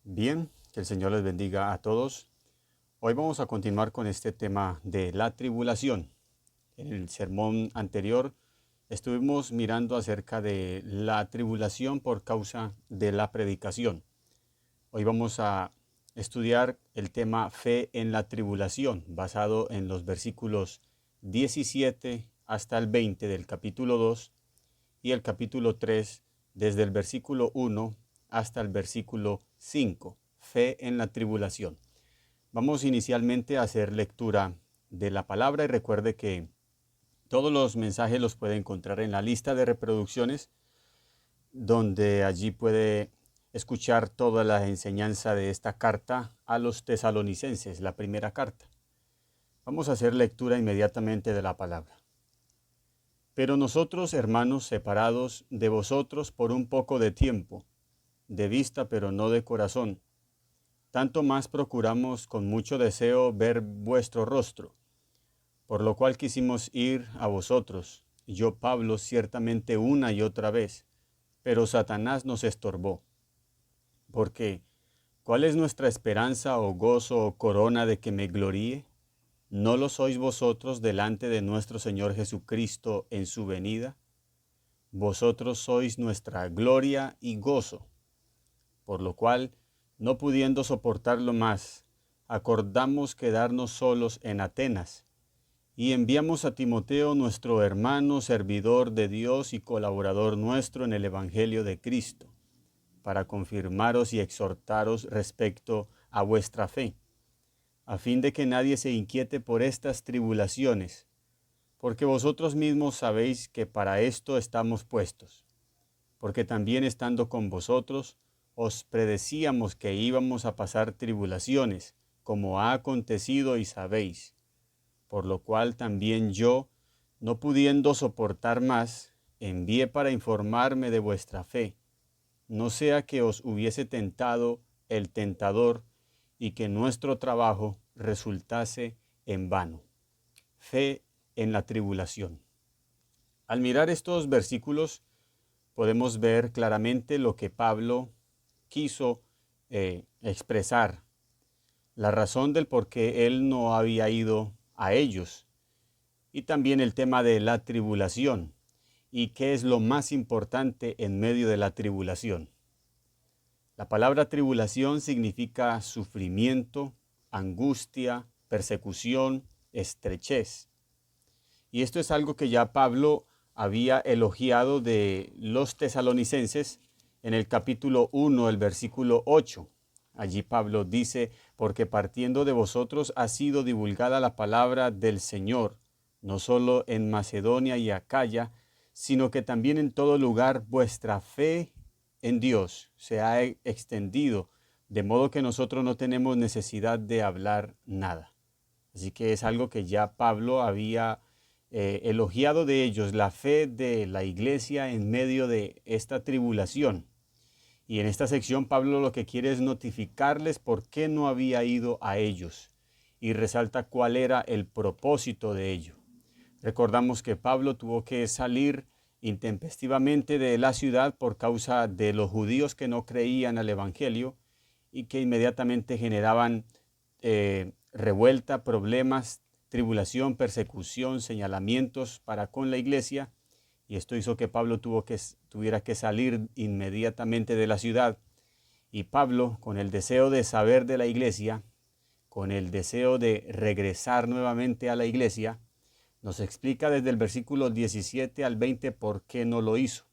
Bien, que el Señor les bendiga a todos. Hoy vamos a continuar con este tema de la tribulación. En el sermón anterior estuvimos mirando acerca de la tribulación por causa de la predicación. Hoy vamos a estudiar el tema fe en la tribulación, basado en los versículos 17 hasta el 20 del capítulo 2 y el capítulo 3 desde el versículo 1 hasta el versículo 5, fe en la tribulación. Vamos inicialmente a hacer lectura de la palabra y recuerde que todos los mensajes los puede encontrar en la lista de reproducciones, donde allí puede escuchar toda la enseñanza de esta carta a los tesalonicenses, la primera carta. Vamos a hacer lectura inmediatamente de la palabra. Pero nosotros, hermanos, separados de vosotros por un poco de tiempo, de vista pero no de corazón, tanto más procuramos con mucho deseo ver vuestro rostro, por lo cual quisimos ir a vosotros, yo Pablo ciertamente una y otra vez, pero Satanás nos estorbó. Porque, ¿cuál es nuestra esperanza o gozo o corona de que me gloríe? ¿No lo sois vosotros delante de nuestro Señor Jesucristo en su venida? Vosotros sois nuestra gloria y gozo. Por lo cual, no pudiendo soportarlo más, acordamos quedarnos solos en Atenas, y enviamos a Timoteo, nuestro hermano, servidor de Dios y colaborador nuestro en el Evangelio de Cristo, para confirmaros y exhortaros respecto a vuestra fe, a fin de que nadie se inquiete por estas tribulaciones, porque vosotros mismos sabéis que para esto estamos puestos, porque también estando con vosotros, os predecíamos que íbamos a pasar tribulaciones, como ha acontecido y sabéis. Por lo cual también yo, no pudiendo soportar más, envié para informarme de vuestra fe, no sea que os hubiese tentado el tentador y que nuestro trabajo resultase en vano. Fe en la tribulación. Al mirar estos versículos, podemos ver claramente lo que Pablo quiso expresar, la razón del por qué él no había ido a ellos, y también el tema de la tribulación y qué es lo más importante en medio de la tribulación. La palabra tribulación significa sufrimiento, angustia, persecución, estrechez. Y esto es algo que ya Pablo había elogiado de los tesalonicenses en el capítulo 1, el versículo 8. Allí Pablo dice, porque partiendo de vosotros ha sido divulgada la palabra del Señor, no solo en Macedonia y Acaya, sino que también en todo lugar vuestra fe en Dios se ha extendido, de modo que nosotros no tenemos necesidad de hablar nada. Así que es algo que ya Pablo había elogiado de ellos, la fe de la iglesia en medio de esta tribulación. Y en esta sección Pablo lo que quiere es notificarles por qué no había ido a ellos y resalta cuál era el propósito de ello. Recordamos que Pablo tuvo que salir intempestivamente de la ciudad por causa de los judíos que no creían al evangelio y que inmediatamente generaban revuelta, problemas, tribulación, persecución, señalamientos para con la iglesia, y esto hizo que Pablo tuviera que salir inmediatamente de la ciudad. Y Pablo, con el deseo de saber de la iglesia, con el deseo de regresar nuevamente a la iglesia, nos explica desde el versículo 17 al 20 por qué no lo hizo.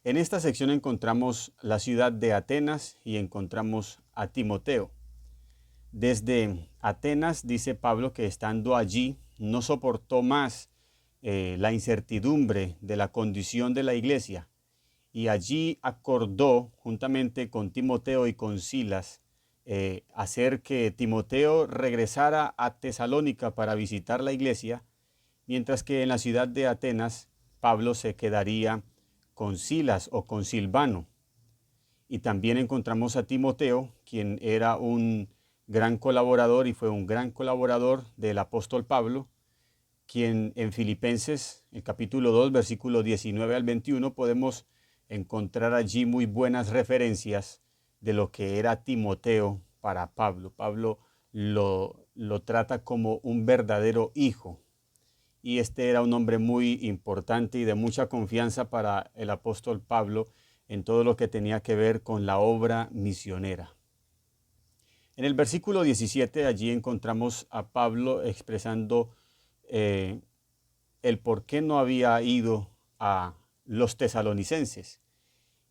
En esta sección encontramos la ciudad de Atenas y encontramos a Timoteo. Desde Atenas dice Pablo que estando allí no soportó más la incertidumbre de la condición de la iglesia, y allí acordó juntamente con Timoteo y con Silas hacer que Timoteo regresara a Tesalónica para visitar la iglesia, mientras que en la ciudad de Atenas Pablo se quedaría con Silas o con Silvano. Y también encontramos a Timoteo, quien era un gran colaborador y fue un gran colaborador del apóstol Pablo, quien en Filipenses, el capítulo 2, versículo 19 al 21, podemos encontrar allí muy buenas referencias de lo que era Timoteo para Pablo. Pablo lo trata como un verdadero hijo. Y este era un hombre muy importante y de mucha confianza para el apóstol Pablo en todo lo que tenía que ver con la obra misionera. En el versículo 17 allí encontramos a Pablo expresando el por qué no había ido a los tesalonicenses.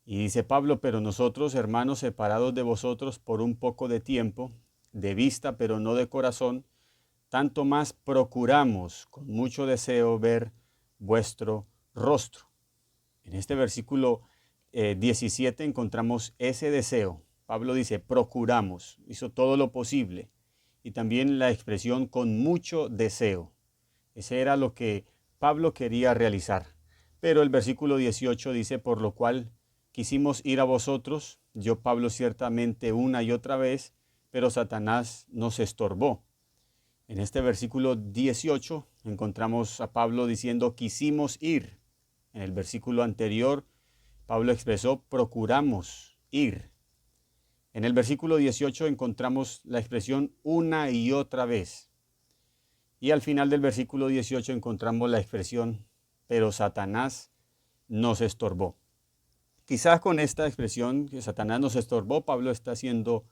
Y dice Pablo, pero nosotros, hermanos, separados de vosotros por un poco de tiempo, de vista, pero no de corazón, tanto más procuramos con mucho deseo ver vuestro rostro. En este versículo 17 encontramos ese deseo. Pablo dice, procuramos, hizo todo lo posible. Y también la expresión con mucho deseo. Ese era lo que Pablo quería realizar. Pero el versículo 18 dice, por lo cual quisimos ir a vosotros, yo Pablo ciertamente una y otra vez, pero Satanás nos estorbó. En este versículo 18 encontramos a Pablo diciendo quisimos ir. En el versículo anterior, Pablo expresó procuramos ir. En el versículo 18 encontramos la expresión una y otra vez. Y al final del versículo 18 encontramos la expresión pero Satanás nos estorbó. Quizás con esta expresión que Satanás nos estorbó, Pablo está haciendo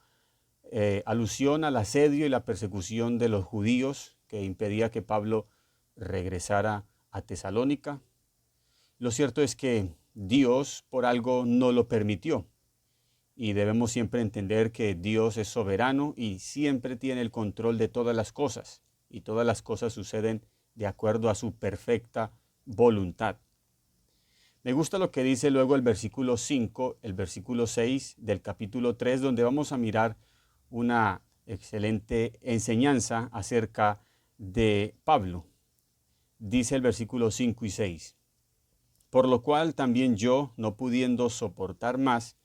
alusión al asedio y la persecución de los judíos que impedía que Pablo regresara a Tesalónica. Lo cierto es que Dios por algo no lo permitió y debemos siempre entender que Dios es soberano y siempre tiene el control de todas las cosas y todas las cosas suceden de acuerdo a su perfecta voluntad. Me gusta lo que dice luego el versículo 5, el versículo 6 del capítulo 3, donde vamos a mirar una excelente enseñanza acerca de Pablo. Dice el versículo 5 y 6. Por lo cual también yo, no pudiendo soportar más,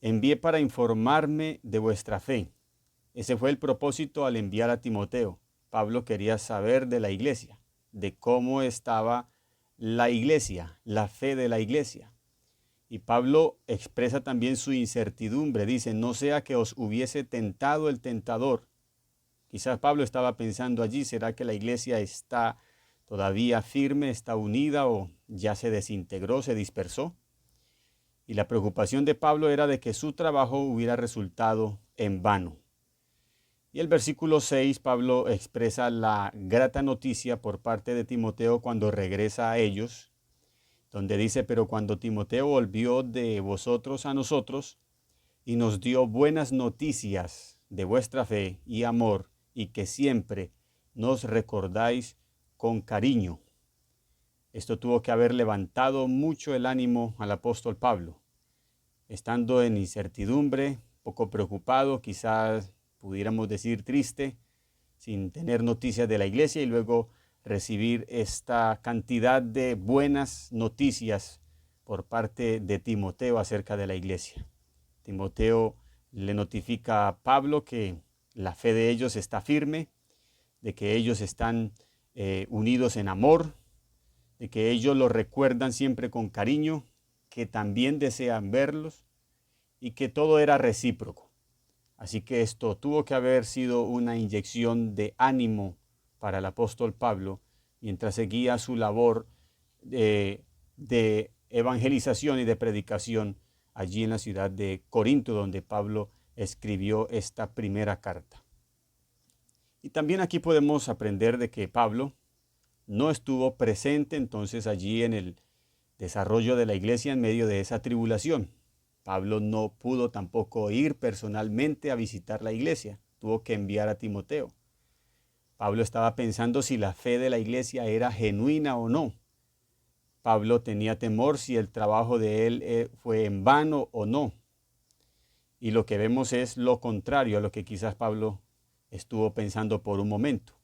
envié para informarme de vuestra fe. Ese fue el propósito al enviar a Timoteo. Pablo quería saber de la iglesia, de cómo estaba la iglesia, la fe de la iglesia. Y Pablo expresa también su incertidumbre. Dice, no sea que os hubiese tentado el tentador. Quizás Pablo estaba pensando allí, ¿será que la iglesia está todavía firme, está unida o ya se desintegró, se dispersó? Y la preocupación de Pablo era de que su trabajo hubiera resultado en vano. Y el versículo 6, Pablo expresa la grata noticia por parte de Timoteo cuando regresa a ellos, donde dice, pero cuando Timoteo volvió de vosotros a nosotros y nos dio buenas noticias de vuestra fe y amor y que siempre nos recordáis con cariño. Esto tuvo que haber levantado mucho el ánimo al apóstol Pablo. Estando en incertidumbre, poco preocupado, quizás pudiéramos decir triste, sin tener noticias de la iglesia y luego recibir esta cantidad de buenas noticias por parte de Timoteo acerca de la iglesia. Timoteo le notifica a Pablo que la fe de ellos está firme, de que ellos están unidos en amor, de que ellos los recuerdan siempre con cariño, que también desean verlos y que todo era recíproco. Así que esto tuvo que haber sido una inyección de ánimo para el apóstol Pablo mientras seguía su labor de evangelización y de predicación allí en la ciudad de Corinto, donde Pablo escribió esta primera carta. Y también aquí podemos aprender de que Pablo no estuvo presente entonces allí en el desarrollo de la iglesia en medio de esa tribulación. Pablo no pudo tampoco ir personalmente a visitar la iglesia, tuvo que enviar a Timoteo. Pablo estaba pensando si la fe de la iglesia era genuina o no. Pablo tenía temor si el trabajo de él fue en vano o no. Y lo que vemos es lo contrario a lo que quizás Pablo estuvo pensando por un momento.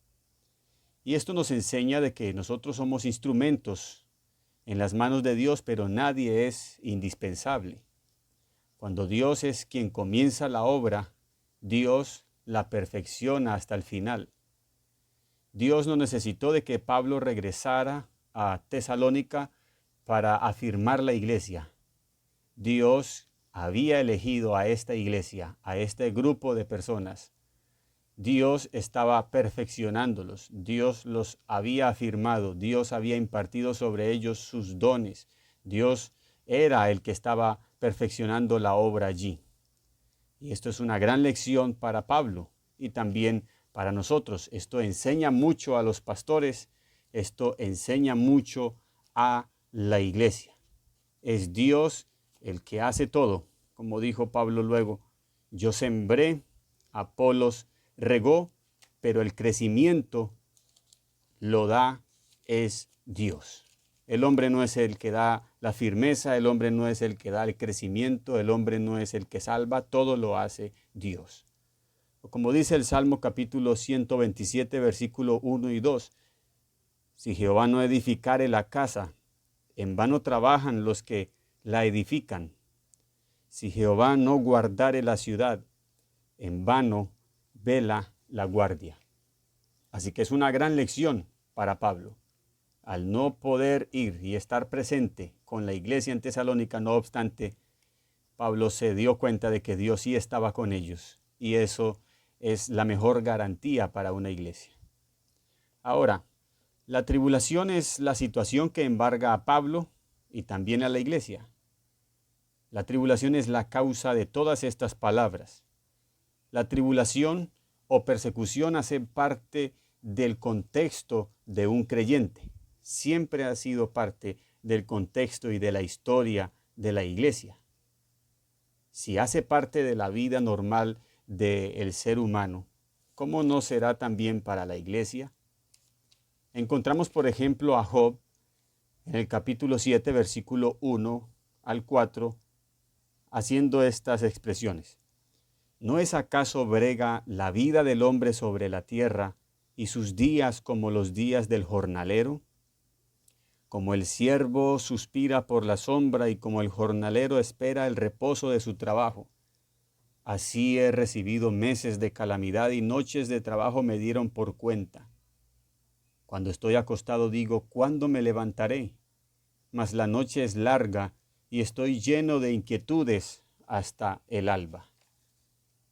Y esto nos enseña de que nosotros somos instrumentos en las manos de Dios, pero nadie es indispensable. Cuando Dios es quien comienza la obra, Dios la perfecciona hasta el final. Dios no necesitó de que Pablo regresara a Tesalónica para afirmar la iglesia. Dios había elegido a esta iglesia, a este grupo de personas, Dios estaba perfeccionándolos, Dios los había afirmado, Dios había impartido sobre ellos sus dones, Dios era el que estaba perfeccionando la obra allí. Y esto es una gran lección para Pablo y también para nosotros. Esto enseña mucho a los pastores, esto enseña mucho a la iglesia. Es Dios el que hace todo. Como dijo Pablo luego, yo sembré, Apolos regó, pero el crecimiento lo da es Dios. El hombre no es el que da la firmeza, el hombre no es el que da el crecimiento, el hombre no es el que salva, todo lo hace Dios. Como dice el Salmo capítulo 127, versículo 1 y 2, si Jehová no edificare la casa, en vano trabajan los que la edifican. Si Jehová no guardare la ciudad, en vano vela la guardia. Así que es una gran lección para Pablo. Al no poder ir y estar presente con la iglesia en Tesalónica, no obstante, Pablo se dio cuenta de que Dios sí estaba con ellos. Y eso es la mejor garantía para una iglesia. Ahora, la tribulación es la situación que embarga a Pablo y también a la iglesia. La tribulación es la causa de todas estas palabras. La tribulación o persecución hace parte del contexto de un creyente. Siempre ha sido parte del contexto y de la historia de la iglesia. Si hace parte de la vida normal del ser humano, ¿cómo no será también para la iglesia? Encontramos, por ejemplo, a Job en el capítulo 7, versículo 1 al 4, haciendo estas expresiones. ¿No es acaso brega la vida del hombre sobre la tierra y sus días como los días del jornalero? Como el siervo suspira por la sombra y como el jornalero espera el reposo de su trabajo. Así he recibido meses de calamidad y noches de trabajo me dieron por cuenta. Cuando estoy acostado digo, ¿cuándo me levantaré? Mas la noche es larga y estoy lleno de inquietudes hasta el alba.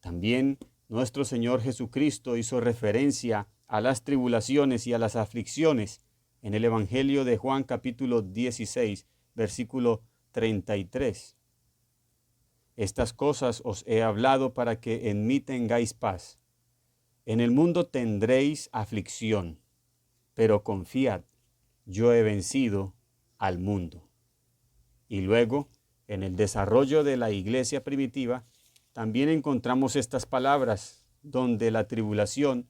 También nuestro Señor Jesucristo hizo referencia a las tribulaciones y a las aflicciones en el Evangelio de Juan capítulo 16, versículo 33. Estas cosas os he hablado para que en mí tengáis paz. En el mundo tendréis aflicción, pero confiad, yo he vencido al mundo. Y luego, en el desarrollo de la iglesia primitiva, también encontramos estas palabras donde la tribulación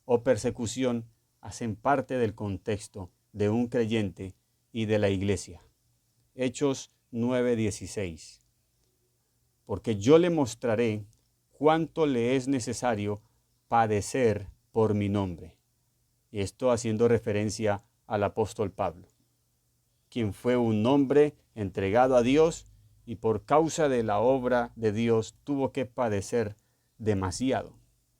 o persecución hacen parte del contexto de un creyente y de la iglesia. Hechos 9:16. Porque yo le mostraré cuánto le es necesario padecer por mi nombre. Y esto haciendo referencia al apóstol Pablo, quien fue un hombre entregado a Dios y por causa de la obra de Dios tuvo que padecer demasiado.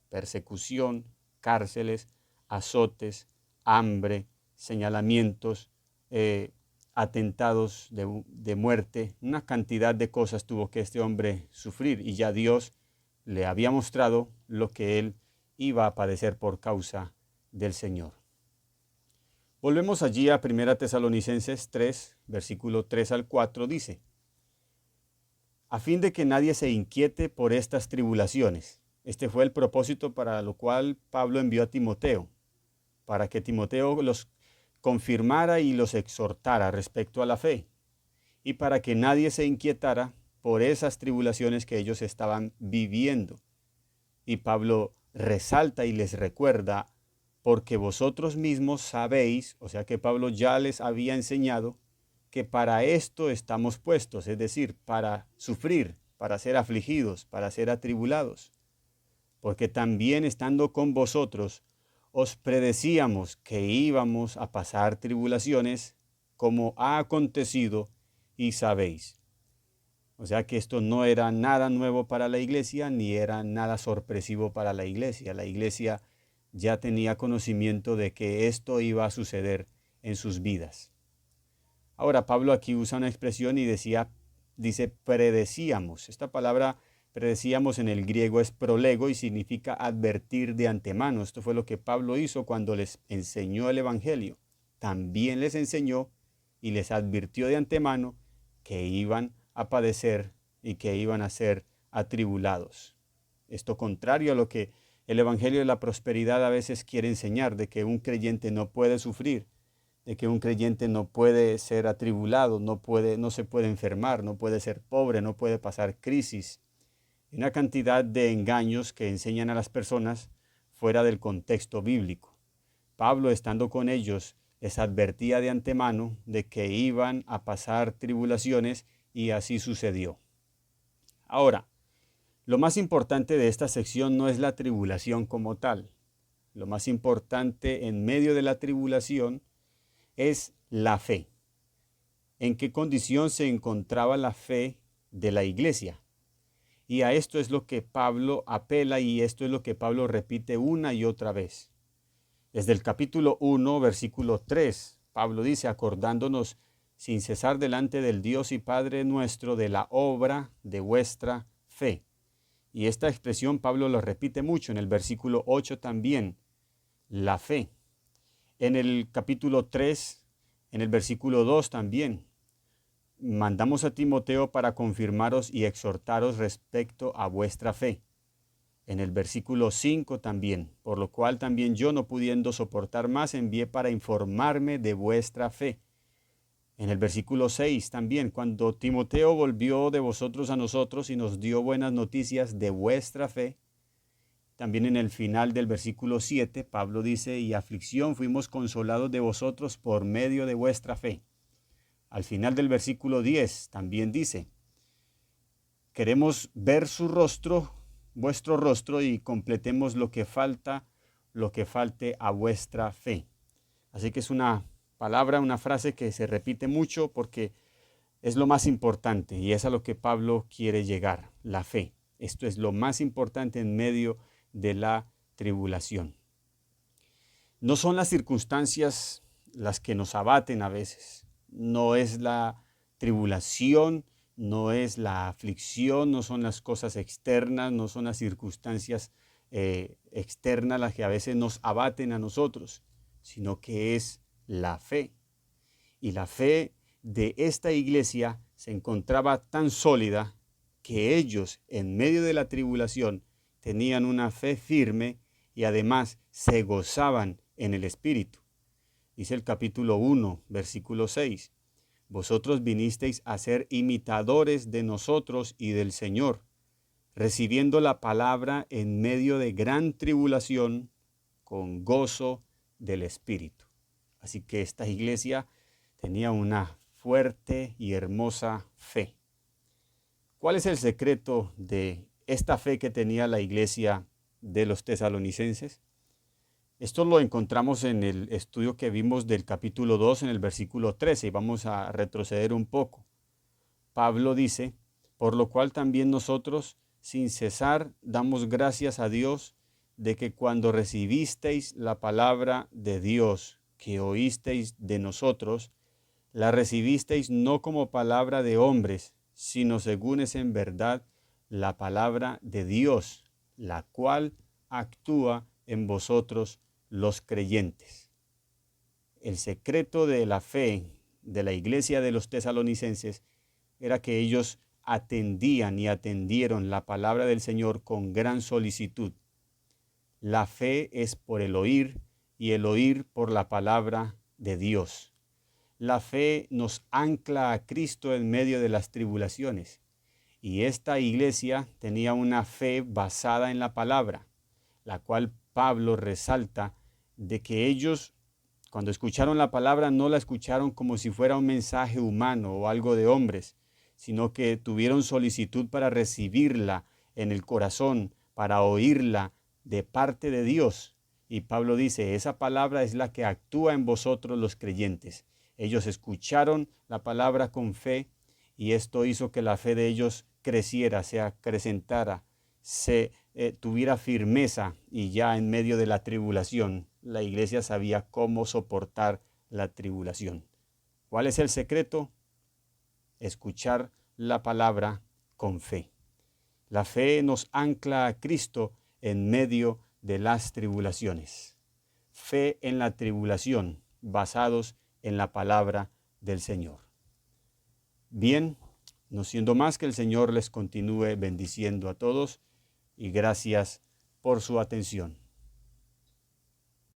Persecución, cárceles, azotes, hambre, señalamientos, atentados de muerte, una cantidad de cosas tuvo que este hombre sufrir y ya Dios le había mostrado lo que él iba a padecer por causa del Señor. Volvemos allí a 1 Tesalonicenses 3, versículo 3 al 4, dice, a fin de que nadie se inquiete por estas tribulaciones. Este fue el propósito para lo cual Pablo envió a Timoteo, para que Timoteo los confirmara y los exhortara respecto a la fe, y para que nadie se inquietara por esas tribulaciones que ellos estaban viviendo. Y Pablo resalta y les recuerda, porque vosotros mismos sabéis, o sea que Pablo ya les había enseñado, que para esto estamos puestos, es decir, para sufrir, para ser afligidos, para ser atribulados. Porque también estando con vosotros, os predecíamos que íbamos a pasar tribulaciones, como ha acontecido y sabéis. O sea que esto no era nada nuevo para la iglesia, ni era nada sorpresivo para la iglesia. La iglesia ya tenía conocimiento de que esto iba a suceder en sus vidas. Ahora Pablo aquí usa una expresión y decía dice predecíamos. Esta palabra predecíamos en el griego es prolego y significa advertir de antemano. Esto fue lo que Pablo hizo cuando les enseñó el Evangelio. También les enseñó y les advirtió de antemano que iban a padecer y que iban a ser atribulados. Esto contrario a lo que el Evangelio de la Prosperidad a veces quiere enseñar, de que un creyente no puede sufrir, de que un creyente no puede ser atribulado, no se puede enfermar, no puede ser pobre, no puede pasar crisis. Una cantidad de engaños que enseñan a las personas fuera del contexto bíblico. Pablo, estando con ellos, les advertía de antemano de que iban a pasar tribulaciones y así sucedió. Ahora, lo más importante de esta sección no es la tribulación como tal. Lo más importante en medio de la tribulación es la fe. ¿En qué condición se encontraba la fe de la iglesia? Y a esto es lo que Pablo apela y esto es lo que Pablo repite una y otra vez. Desde el capítulo 1, versículo 3, Pablo dice, acordándonos sin cesar delante del Dios y Padre nuestro de la obra de vuestra fe. Y esta expresión Pablo lo repite mucho en el versículo 8 también, la fe. En el capítulo 3, en el versículo 2 también, mandamos a Timoteo para confirmaros y exhortaros respecto a vuestra fe. En el versículo 5 también, por lo cual también yo, no pudiendo soportar más, envié para informarme de vuestra fe. En el versículo 6 también, cuando Timoteo volvió de vosotros a nosotros y nos dio buenas noticias de vuestra fe. También en el final del versículo 7, Pablo dice, y aflicción fuimos consolados de vosotros por medio de vuestra fe. Al final del versículo 10 también dice, queremos ver su rostro, vuestro rostro, y completemos lo que falte a vuestra fe. Así que es una palabra, una frase que se repite mucho porque es lo más importante y es a lo que Pablo quiere llegar, la fe. Esto es lo más importante en medio de la tribulación. No son las circunstancias las que nos abaten a veces. No es la tribulación, no es la aflicción, no son las cosas externas, no son las circunstancias externas las que a veces nos abaten a nosotros, sino que es la fe. Y la fe de esta iglesia se encontraba tan sólida que ellos, en medio de la tribulación, tenían una fe firme y además se gozaban en el Espíritu. Dice el capítulo 1, versículo 6. Vosotros vinisteis a ser imitadores de nosotros y del Señor, recibiendo la palabra en medio de gran tribulación, con gozo del Espíritu. Así que esta iglesia tenía una fuerte y hermosa fe. ¿Cuál es el secreto de esta fe que tenía la iglesia de los tesalonicenses? Esto lo encontramos en el estudio que vimos del capítulo 2 en el versículo 13 y vamos a retroceder un poco. Pablo dice, por lo cual también nosotros sin cesar damos gracias a Dios de que cuando recibisteis la palabra de Dios que oísteis de nosotros, la recibisteis no como palabra de hombres, sino según es en verdad la palabra de Dios, la cual actúa en vosotros los creyentes. El secreto de la fe de la iglesia de los tesalonicenses era que ellos atendían y atendieron la palabra del Señor con gran solicitud. La fe es por el oír y el oír por la palabra de Dios. La fe nos ancla a Cristo en medio de las tribulaciones. Y esta iglesia tenía una fe basada en la palabra, la cual Pablo resalta de que ellos, cuando escucharon la palabra, no la escucharon como si fuera un mensaje humano o algo de hombres, sino que tuvieron solicitud para recibirla en el corazón, para oírla de parte de Dios. Y Pablo dice, esa palabra es la que actúa en vosotros los creyentes. Ellos escucharon la palabra con fe y esto hizo que la fe de ellos creciera, se acrecentara, tuviera firmeza, y ya en medio de la tribulación, la iglesia sabía cómo soportar la tribulación. ¿Cuál es el secreto? Escuchar la palabra con fe. La fe nos ancla a Cristo en medio de las tribulaciones. Fe en la tribulación, basados en la palabra del Señor. Bien, no siendo más, que el Señor les continúe bendiciendo a todos y gracias por su atención.